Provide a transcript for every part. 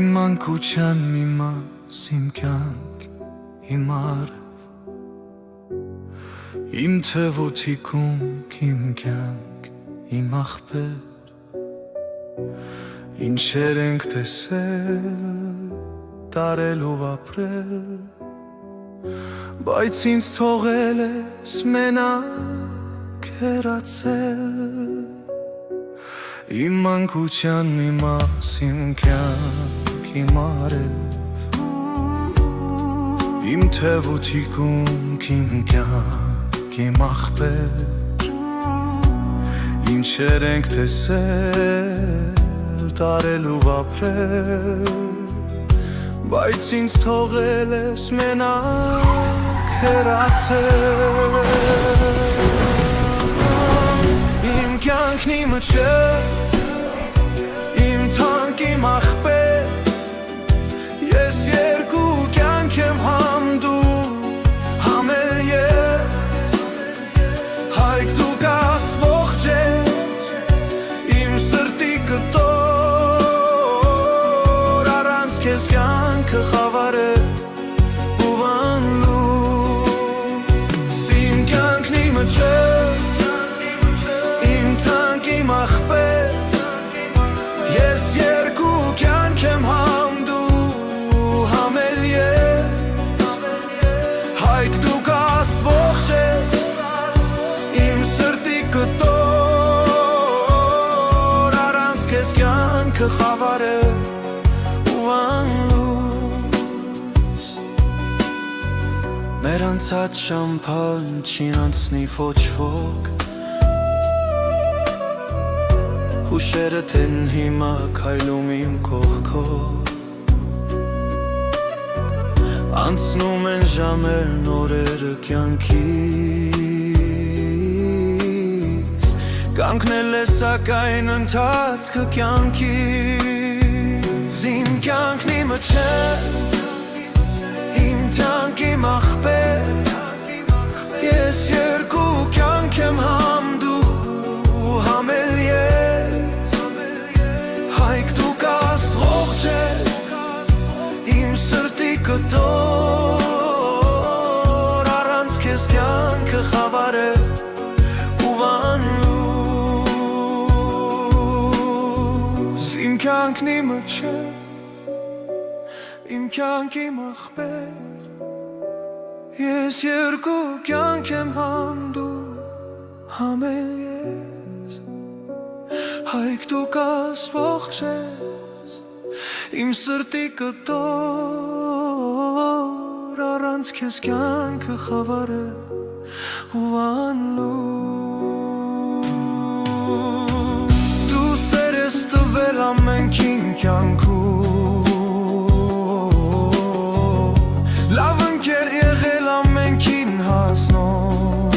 Իմ մանկության մի մաս իմ կյանք, իմ արև, իմ թևոթիկունք, իմ կյանք, իմ աղբեր, ինչեր ենք տեսել, տարելով ապրել, բայց ինձ թողել ես մենակ հեռացել։ Իմ մանկության մի մաս իմ կյանք, իմ արև, իմ թևոթիկունք, իմ կյանք, իմ աղբեր, ինչեր ենք տեսել, տարելով ապրել, բայց ինձ թողել ես մենակ հեռացել։ Իմ կյանքն իմը չէ, իմ թանկ, իմ աղբեր, ես երկու կյանք եմ համ դու, համ էլ ես, հայք դու կաս ողջ ես, իմ սրտի կտոր, առանց քեզ կյանքը խավար է ու անլույս։ Իմ կյանքն իմը չէ, իմ թանկ, իմ աղբեր, ես երկու կյանք եմ համ դու, համ էլ ես, հայք դու կաս ողջ ես, իմ սրտի կտոր, առանց քեզ կյանքը խավար է ու անլույս։ Մեր անցած շամփան չի անցնի ոչ ոք, հուշերդ են հիմա քայլում իմ կողքով, անցնում են ժամերն, օրերը կյանքիս, կանգնել է սակայն ընթացքը կյանքիս։ Իմ կյանքն իմը չէ, իմ թանկ, իմ աղբեր, ես երկու կյանք եմ համ դու, համ էլ ես, հայք դու կաս ողջ ես, իմ սրտի կտոր, առանց քեզ կյանքը խավար է ու անլույս։ Իմ կյանքն իմը չէ, իմ կյանք, իմ աղբեր, ես երկու կյանք եմ համ դու, համ էլ ես, հայք դու կաս ողջ ես, իմ սրտի կտոր, առանց քեզ կյանքը խավար է ու անլույս։ Դու սեր ես տվել ամենքին կյանքում, լավ ընկեր եղել ամենքին հասնող,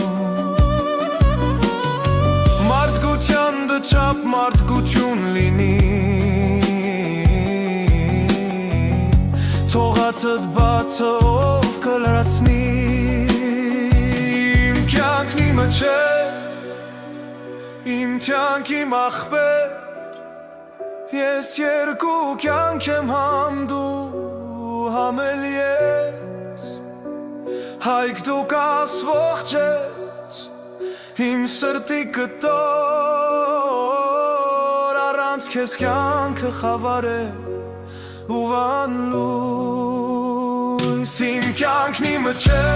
մարդկության դչապ մարդկություն լինի, թողածդ բացը ով կլրացնի։ Իմ կյանքն իմը չէ, իմ թանկ, իմ աղբեր, ես երկու կյանք եմ համ դու, համ էլ ես, հայք դու կաս ողջ ես, իմ սրտի կտոր, առանց քեզ կյանքը խավար է ու անլույս։ Իմ կյանքն իմը չէ,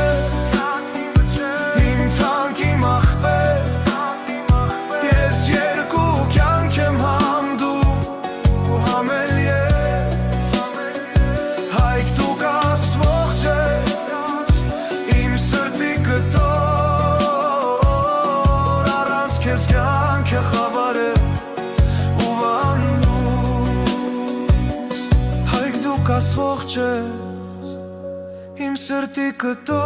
իմ թանկ, իմ աղբեր, ես երկու կյանք եմ համ դու, համ էլ ես, հայք դու կաս ողջ ես, իմ սրտի կտոր, առանց քեզ կյանքը խավար է ու անլույս։ Հայք դու կաս ողջ ես, իմ սրտի կտոր,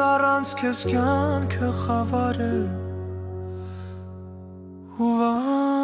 առանց քեզ կյանքը խավար է ու անլույս։